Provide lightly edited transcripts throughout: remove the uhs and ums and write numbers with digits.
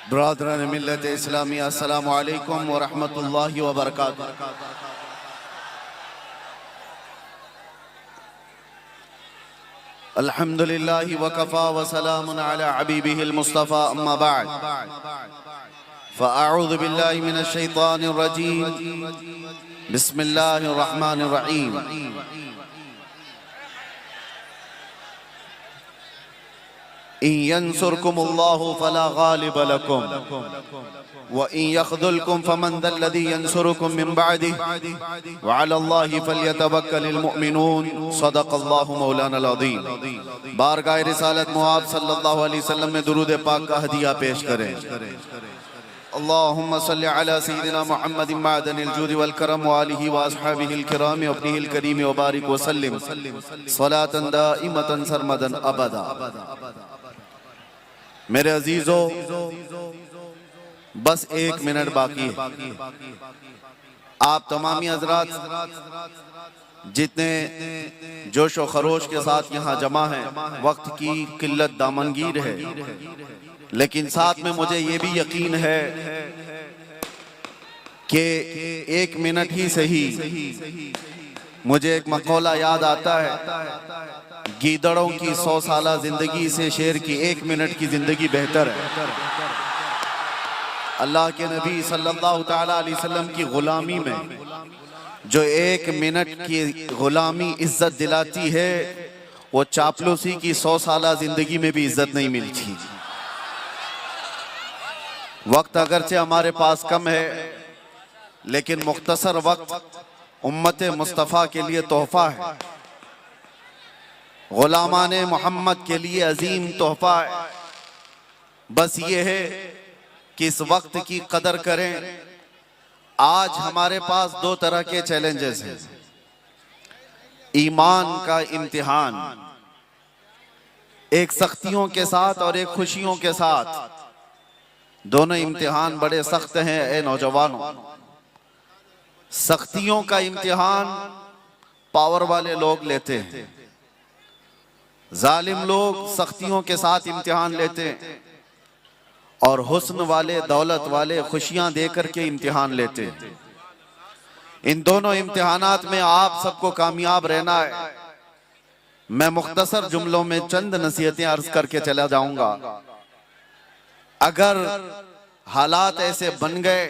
ब्रादरान मिल्लत इस्लामी अस्सलामु अलैकुम व रहमतुल्लाहि व बरकातुहू। अल्हम्दुलिल्लाहि व कफ़ा व सलामुन अला हबीबिहिल मुस्तफ़ा अम्मा बअद फ़अऊज़ु बिल्लाहि मिनश शैतानिर रजीम बिस्मिल्लाहिर रहमानिर रहीम। इन यंसुरकुमुल्लाहु फला गालिब लकुम व इन यख़ज़ुलकुम फमन ज़ल्लज़ी यंसुरुकुम मिन बअदिही व अलल्लाहि फ़ल्यतवक्कलिल मुमिनून। सदक़ल्लाहु मौलानाल अज़ीम। बारगाह रिसालत मुआब सल्लल्लाहु अलैहि वसल्लम में दुरूद पाक का हदिया पेश करें। अल्लाहुम्मा सल्लि अला सय्यिदिना मुहम्मदिन मअदनिल जूदि वल करम व आलिहि व अस्हाबिहिल किराम व अब्निहिल करीम व बारिक व सल्लिम सलातन दाइमतन सरमदन अबदा। मेरे अजीजों, बस 1 मिनट बाकी है। आप तमामी हजरात जितने जोश व खरोश के साथ यहाँ जमा हैं, वक्त की किल्लत दामनगीर है, लेकिन साथ में मुझे ये भी यकीन है कि 1 मिनट ही सही। मुझे एक मकौला याद आता है, गीदड़ों की 100 साला जिंदगी से शेर की 1 मिनट की जिंदगी बेहतर है। अल्लाह के नबी सल्लल्लाहु ताला अलैहि वसल्लम की गुलामी में जो 1 मिनट की गुलामी इज्जत दिलाती है, वो चापलूसी की 100 साला जिंदगी में भी इज्जत नहीं मिलती। वक्त अगरचे हमारे पास कम है, लेकिन मुख्तसर वक्त उम्मत मुस्तफ़ा के लिए तोहफा है, गुलामान मोहम्मद के लिए अजीम तोहफा है। बस ये है कि इस वक्त की कदर करें। आज हमारे पास 2 तरह के चैलेंजेस हैं। ईमान का इम्तिहान, एक सख्तियों के साथ और एक खुशियों के साथ। दोनों इम्तिहान बड़े सख्त हैं ए नौजवानों। सख्तियों का इम्तिहान पावर वाले लोग लेते हैं, जालिम लोग सख्तियों के साथ इम्तिहान लेते हैं, और हुस्न वाले, दौलत वाले खुशियां देकर के इम्तिहान लेते हैं। इन दोनों इम्तिहानात में आप सबको कामयाब रहना है। मैं मुख्तसर जुमलों में चंद नसीहतें अर्ज करके चला जाऊंगा। अगर हालात ऐसे बन गए,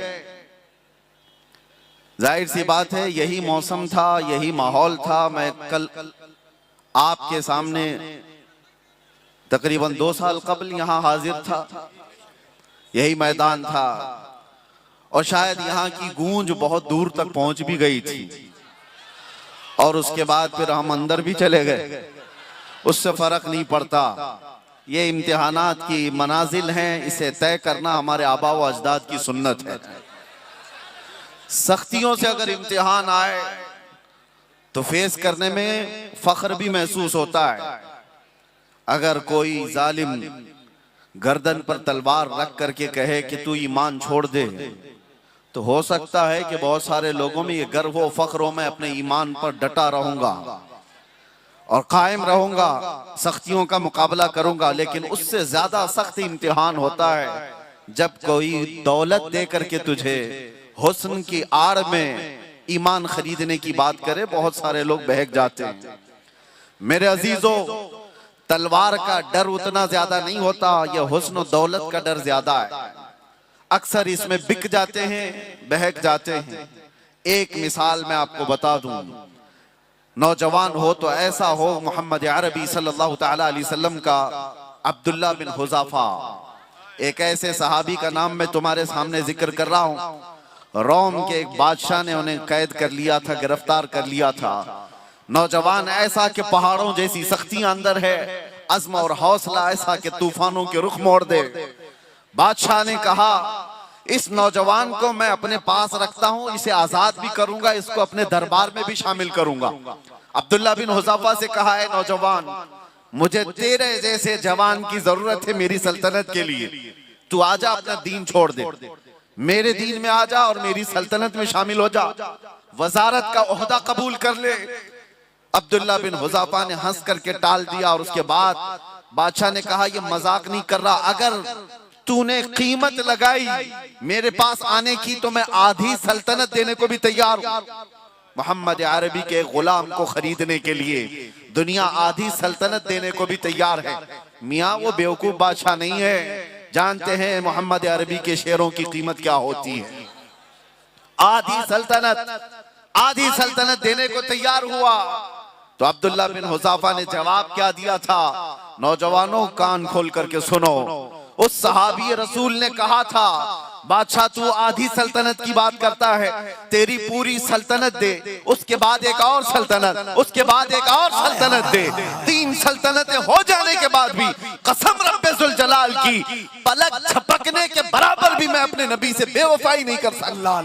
जाहिर सी बात है यही मौसम था, यही माहौल था। मैं कल आपके सामने तकरीबन 2 साल कबल यहाँ हाजिर था, यही मैदान था, और शायद यहाँ की गूंज बहुत दूर तक पहुंच भी गई थी, और उसके बाद फिर हम अंदर भी चले गए, उससे फर्क नहीं पड़ता। ये इम्तिहानात की मनाजिल हैं, इसे तय करना हमारे आबा व अजदाद की सुन्नत है। सख्तियों से अगर इम्तिहान आए तो फेस करने में फख्र भी महसूस होता है। अगर कोई जालिम गर्दन पर तलवार रख करके कहे कि तू ईमान छोड़ दे, तो हो सकता है कि बहुत सारे लोगों में ये गर्व व फख्र हो, मैं अपने ईमान पर डटा रहूंगा और कायम रहूंगा, सख्तियों का मुकाबला करूंगा। लेकिन उससे ज्यादा सख्त इम्तिहान होता है जब कोई दौलत दे करके तुझे हुस्न की आड़ में ईमान खरीदने की बात करे। बहुत सारे लोग बहक जाते हैं। मेरे अजीजों, तलवार का डर उतना ज्यादा नहीं होता, यह हुस्न और दौलत का डर ज्यादा है। अक्सर इसमें बिक जाते हैं, बहक जाते हैं। एक मिसाल मैं आपको बता दूं, नौजवान हो तो ऐसा हो मोहम्मद अरबी सल्लल्लाहु ताला अलैहि वसल्लम का अब्दुल्ला बिन हुज़ाफा, एक ऐसे सहाबी का नाम मैं तुम्हारे सामने जिक्र कर रहा हूं। रोम के एक बादशाह ने उन्हें कैद कर लिया था, गिरफ्तार कर लिया था। नौजवान ऐसा कि पहाड़ों जैसी सख्तियां अंदर है, अज़्म और हौसला ऐसा कि तूफानों के रुख मोड़ दे। बादशाह ने कहा, इस नौजवान को मैं अपने पास रखता हूं, इसे आजाद भी करूंगा, इसको अपने दरबार में भी शामिल करूंगा। अब्दुल्ला बिन हुज़ाफा से कहा, है नौजवान, मुझे तेरे जैसे जवान की जरूरत है मेरी सल्तनत के लिए। तू आजा, अपना दीन छोड़ दे, मेरे दीन में आ जा और मेरी सल्तनत में शामिल हो जा, वजारत का ओहदा कबूल कर ले। अब्दुल्ला बिन हुज़ाफा ने हंस करके टाल दिया, और उसके बाद बादशाह ने कहा, यह मजाक नहीं कर रहा, अगर तूने कीमत लगाई मेरे पास आने की तो मैं आधी सल्तनत देने को भी तैयार हूं। मोहम्मद अरबी के गुलाम को खरीदने के लिए दुनिया आधी सल्तनत देने को भी तैयार है। मियाँ वो बेवकूफ बादशाह नहीं है, जानते हैं मोहम्मद अरबी के शेरों की कीमत क्या होती है। आधी सल्तनत देने को तैयार हुआ। तो अब्दुल्ला बिन हुज़ाफा ने जवाब क्या दिया था? नौजवानों कान खोल करके सुनो। उस सहाबी रसूल ने कहा था, बादशाह तू आधी सल्तनत की बात करता है, तेरी पूरी सल्तनत दे, उसके बाद एक और सल्तनत, उसके बाद एक और सल्तनत दे। 3 सल्तनतें हो जाने के बाद भी कसम रब्बे जुल जलाल की, पलक झपकने के बराबर भी मैं अपने नबी से बेवफाई नहीं कर सकता।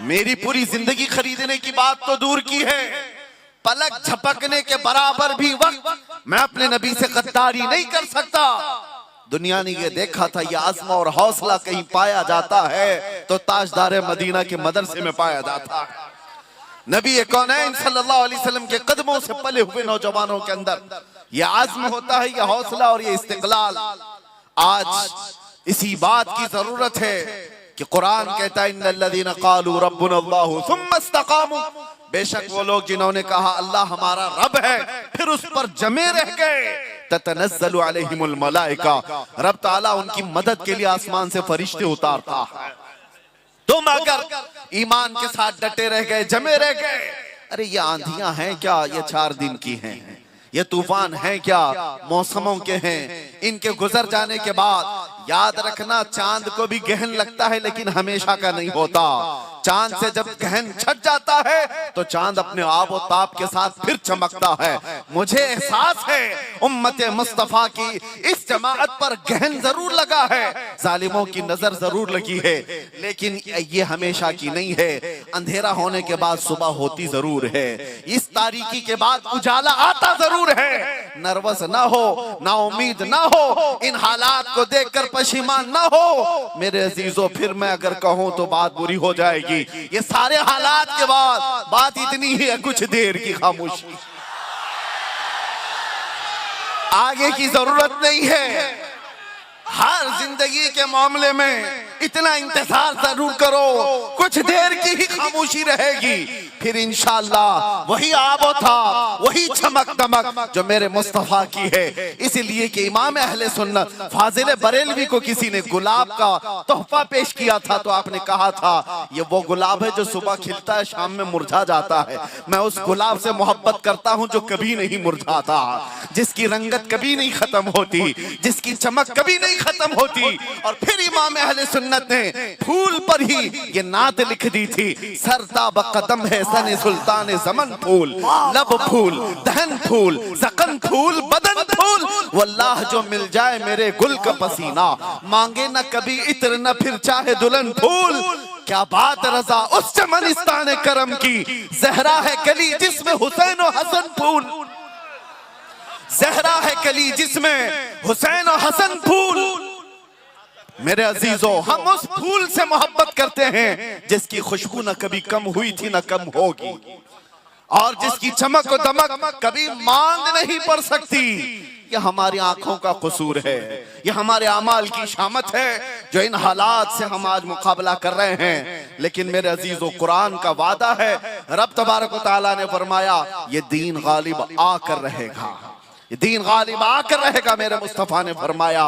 मेरी पूरी जिंदगी खरीदने की बात तो दूर की है, पलक झपकने के बराबर भी वक्त मैं अपने नबी से गद्दारी नहीं कर सकता। दुनिया ने ये देखा था, ये आज़म और हौसला कहीं पाया जाता है तो ताजदार मदीना के मदरसे में पाया जाता है। नबी कौनैन सल्लल्लाहु अलैहि वसल्लम के कदमों से पले हुए नौजवानों के अंदर ये आज़म होता है, ये हौसला और ये इस्तिक़लाल। आज इसी बात की जरूरत है कि कुरान कहता है इन्नल्लज़ीना क़ालू रब्बुनल्लाहु सुम्मा इस्तक़ामू, बेशक वो लोग जिन्होंने कहा अल्लाह हमारा रब है फिर उस पर जमे रह गए, ततनज़्ज़लु अलैहिमुल मलाइका, रब ताला उनकी मदद के लिए आसमान से फरिश्ते उतारता है। तुम अगर ईमान के साथ डटे रह गए, जमे रह गए, अरे ये आंधियां हैं क्या? ये 4 दिन की हैं। ये तूफान हैं क्या? मौसमों के हैं। इनके गुजर जाने के बाद याद रखना, चांद को भी गहन लगता है लेकिन हमेशा का नहीं होता। चांद से जब गहन छट जाता है तो चांद अपने आब और ताप के साथ फिर चमकता है। मुझे एहसास है उम्मत मुस्तफा की इस जमाअत पर गहन जरूर लगा है, जालिमों की नजर जरूर लगी है, लेकिन ये हमेशा की नहीं है। अंधेरा होने के बाद सुबह होती जरूर है, इस तारीकी के बाद उजाला आता जरूर है। नर्वस ना हो, ना उम्मीद ना हो, इन हालात को देखकर पशिमान ना हो मेरे अजीजों। फिर मैं अगर कहूं तो बात बुरी हो जाएगी। ये सारे हालात के बाद बात इतनी ही है, कुछ देर की खामोशी, आगे की जरूरत नहीं है। हर जिंदगी के मामले में इतना इंतजार जरूर करो, कुछ देर की ही खामोशी रहेगी, फिर इंशाअल्लाह वही आबो था, वही चमक दमक जो मेरे मुस्तफा की है। इसलिए कि इमाम अहले सुन्नत फाजिल बरेलवी को किसी ने गुलाब का तोहफा पेश किया था तो आपने कहा था ये वो गुलाब है जो सुबह खिलता है, शाम में मुरझा जाता है। मैं उस गुलाब से मोहब्बत करता हूं जो कभी नहीं मुरझाता, जिसकी रंगत कभी नहीं खत्म होती, जिसकी चमक कभी नहीं खत्म होती। और फिर इमाम अहले सुन्नत ने फूल पर ही ये नात लिख दी थी, सरता बकदम है सने सुल्तान ज़मन फूल, लब फूल, दहन फूल, ज़कन फूल, बदन फूल, वल्लाह जो मिल जाए मेरे गुल का पसीना, मांगे न कभी इत्र न फिर चाहे दुल्हन फूल। क्या बात रजा उस चमनिस्तान करम की, जहरा है कली जिसमें हुसैन और हसन फूल, जहरा है कली जिसमें हुसैन और हसन फूल। मेरे अजीजों, हम उस फूल से मोहब्बत करते हैं जिसकी खुशबू न कभी कम हुई थी न कम होगी, और जिसकी चमक और दमक कभी मांग नहीं पड़ सकती। यह हमारी आंखों का कसूर है, यह हमारे अमाल की शामत है जो इन हालात से हम आज मुकाबला कर रहे हैं। लेकिन मेरे अजीजों, कुरान का वादा है, रब तबारक व तआला ने फरमाया ये दीन गालिब आकर रहेगा, ये दीन गालिब आकर रहेगा। मेरे मुस्तफा ने फरमाया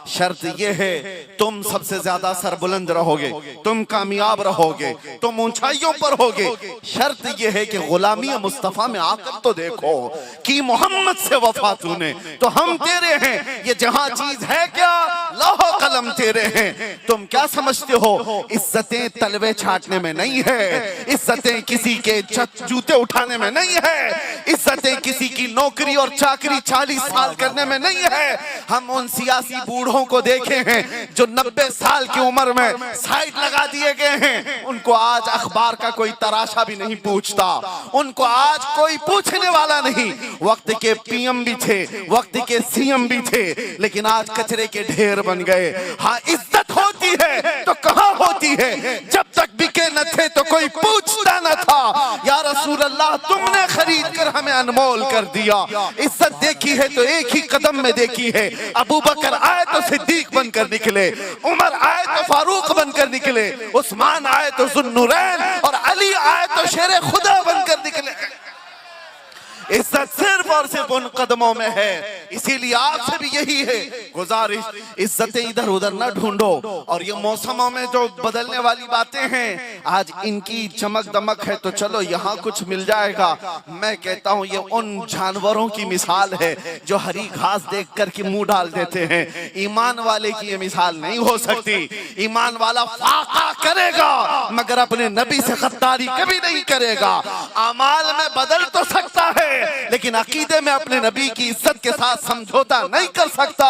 शर्त ये है तुम सबसे ज्यादा सरबुलंद रहोगे, तुम कामयाब रहोगे, तुम ऊंचाइयों पर होगे। शर्त ये है कि गुलामी मुस्तफा में आकर तो देखो कि मोहम्मद से वफा तूने, तो हम तेरे हैं। ये जहां चीज है क्या, लौह कलम तेरे हैं। तुम क्या समझते हो इज्जतें तलवे छाटने में नहीं है, इज्जतें किसी के जूते उठाने में नहीं है, इज्जतें किसी की नौकरी और चाकरी 40 साल करने में नहीं है। हम उन सियासी बूढ़ों को देखे हैं जो 90 साल की उम्र में साइड लगा दिए गए हैं, उनको आज अखबार का कोई तराशा भी नहीं पूछता, उनको आज कोई पूछने वाला नहीं। वक्त के पीएम भी थे, वक्त के सीएम भी थे, लेकिन आज कचरे के ढेर बन गए। हाँ, इज्जत होती है तो कहाँ होती है, जब तक बिके न थे तो कोई पूछता न था। या रसूल अल्लाह, तुमने खरीद कर हमें अनमोल कर दिया, इज्जत देखी है तो एक ही कदम में देखी है। अबू बकर आए तो सिद्दीक बनकर निकले, उमर आए तो फारूक बनकर निकले, उस्मान आए तो जुन्नुरैन और अली आए तो शेर खुदा बनकर निकले। इज्जत सिर्फ और सिर्फ उन कदमों में है। इसीलिए आपसे भी यही है गुजारिश, इज्जतें इधर उधर ना ढूंढो। और ये मौसमों में जो बदलने वाली बातें हैं, आज इनकी चमक दमक है तो चलो यहाँ कुछ मिल जाएगा। मैं कहता हूँ ये उन जानवरों की मिसाल है जो हरी घास देख कर के मुंह डाल देते हैं। ईमान वाले की ये मिसाल नहीं हो सकती। ईमान वाला फाका करेगा मगर अपने नबी से गद्दारी कभी नहीं करेगा। अमाल में बदल तो सकता है लेकिन अकीदे में अपने नबी की इज्जत के साथ समझौता नहीं कर सकता।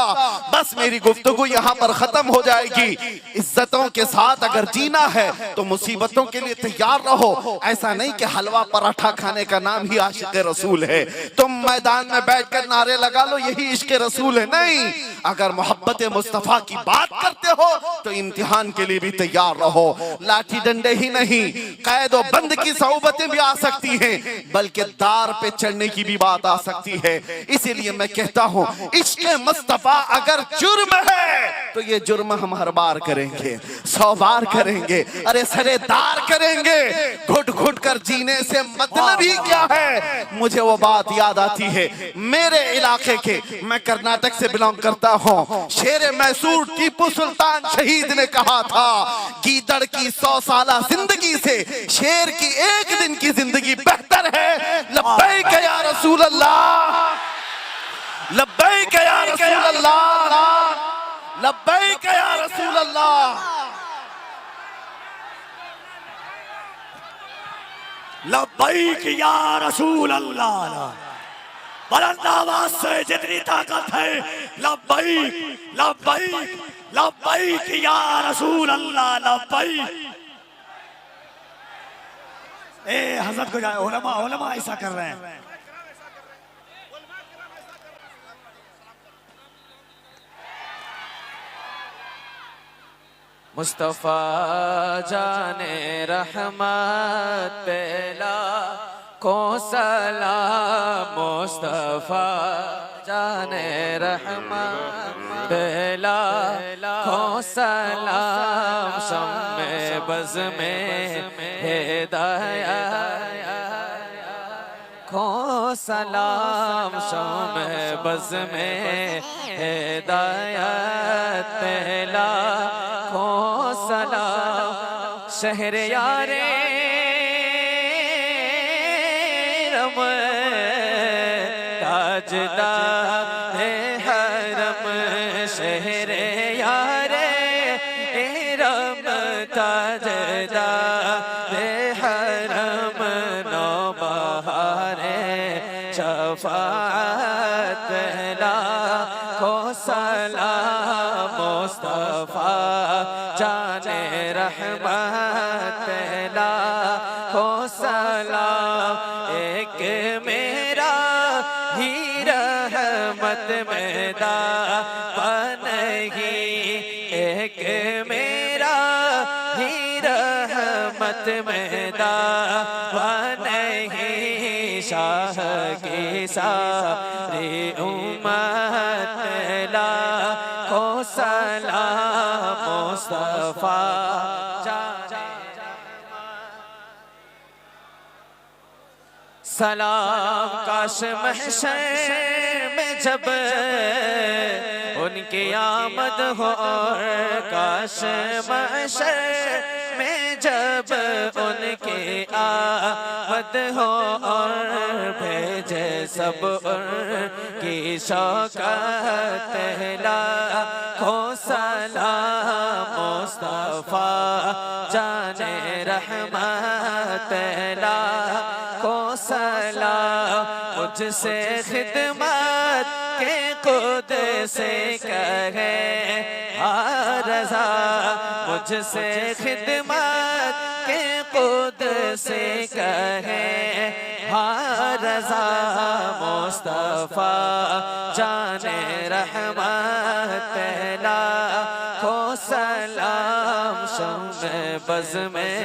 बस मेरी गुफ्तगू यहाँ पर खत्म हो जाएगी। इज्जतों के साथ अगर जीना है तो मुसीबतों के लिए तैयार रहो। ऐसा नहीं कि हलवा पराठा खाने का नाम ही आशिक रसूल है। तुम मैदान में बैठकर नारे लगा लो यही इश्क रसूल है, नहीं। अगर मोहब्बत मुस्तफा की बात करते हो तो इम्तिहान के लिए भी तैयार रहो। लाठी डंडे ही नहीं, कैद और बंद की सौबतें भी आ सकती हैं, बल्कि दार पे चढ़ने की भी बात आ सकती है। इसीलिए मैं कहता हूँ इश्क मुस्तफा अगर जुर्म है तो ये जुर्म हम हर बार करेंगे, 100 बार करेंगे, अरे सरेदार करेंगे। घुट घुट कर जीने से मतलब ही क्या है। मुझे वो बात याद आती है मेरे इलाके के, मैं कर्नाटक से बिलोंग करता हूँ। शेर मैसूर टीपू सुल्तान शहीद ने कहा था गीदड़ की 100 साला जिंदगी से शेर की एक दिन की जिंदगी बेहतर है। लब्बैक या रसूल अल्लाह, लब्बैक या रसूल अल्लाह, लब्बैक या रसूल अल्लाह, लब्बैक या रसूल अल्लाह। बुलंद आवाज से जितनी ताकत है लब्बैक लब्बैक लब्बैक या रसूल अल्लाह लब्बैक। ए हजरत को जाए, उलमा उलमा ऐसा कर रहे हैं। मुस्तफा जाने रहमत पहला को सलाम, मुस्तफा जाने रहमत पहला को सलाम, शम्मे बज़ में हिदायत को सलाम, शम्मे बज़ में हिदायत पहला को सलाम, शहर यारे रम ताजदार हरम, शहर यारे रम ताजदार हरम, नौ बहारे शफाअत लाखो सलाम, मुस्तफा जाने रहमत लाखो सलाम, एक मेरा ही रहमत में दापन ही, एक मेरा ही रहमत में दापन ही, शाह की सारी उम्मत लाखो सलाम, मुस्तफा सलाम। काश महशर में जब उनकी आमद हो, काश महशर में जब उनकी आमद हो, और भेजे सब उनकी शौकत लाखो सलाम, मुस्तफा जाने रहमत लाखो सलाम, मुझसे खिदमत के खुद से कहे रज़ा, मुझसे खिदमत के खुद से कहे रज़ा, मुस्तफा जाने रहमत लाखो सलाम, शम्मे बज़ में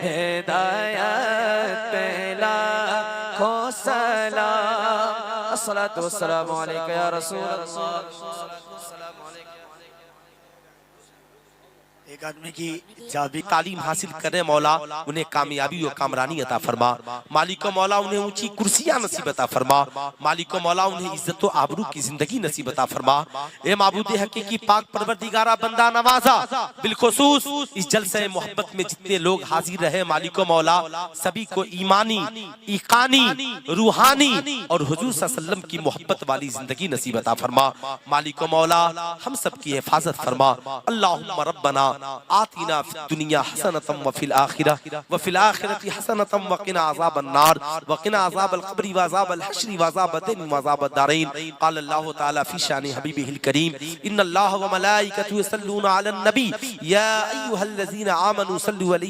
हिदायत लाखो सलाम, अस्सलातु वस्सलामु अलैका या रसूल अल्लाह। एक आदमी की जब भी तालीम हासिल करे मौला उन्हें कामयाबी और कामरानी अता फरमा। मालिक मौला उन्हें ऊंची कुर्सियां नसीब अता फरमा। मालिक मौला उन्हें इज्जत व आबरू की जिंदगी नसीब अता फरमा। ए माबूद हकीकी पाक परवरदिगारा बंदा नवाजा बिलखुसूस इस जलसे मोहब्बत में जितने लोग हाजिर रहे मालिक मौला सभी को ईमानी ईकानी रूहानी और हुजूर सल्लल्लाहु अलैहि वसल्लम की मोहब्बत वाली जिंदगी नसीब अता फरमा। मालिक मौला हम सब की हिफाजत फरमा। अल्लाहुम्मा रब्बना आतिना फिद दुनिया हसनतम व फिल आखिरति हसनतम व क़िना अज़ाबन नार व क़िना अज़ाबल क़ब्रि व अज़ाबल हश्रि व अज़ाबद दिन व अज़ाबद दारैन। क़ाल अल्लाहु तआला फ़ी शानि हबीबिहिल करीम इन्नल्लाह व मलाइकतहु यसल्लूना अलन नबी या अय्युहल्लज़ीना आमनू सल्लु अलैहि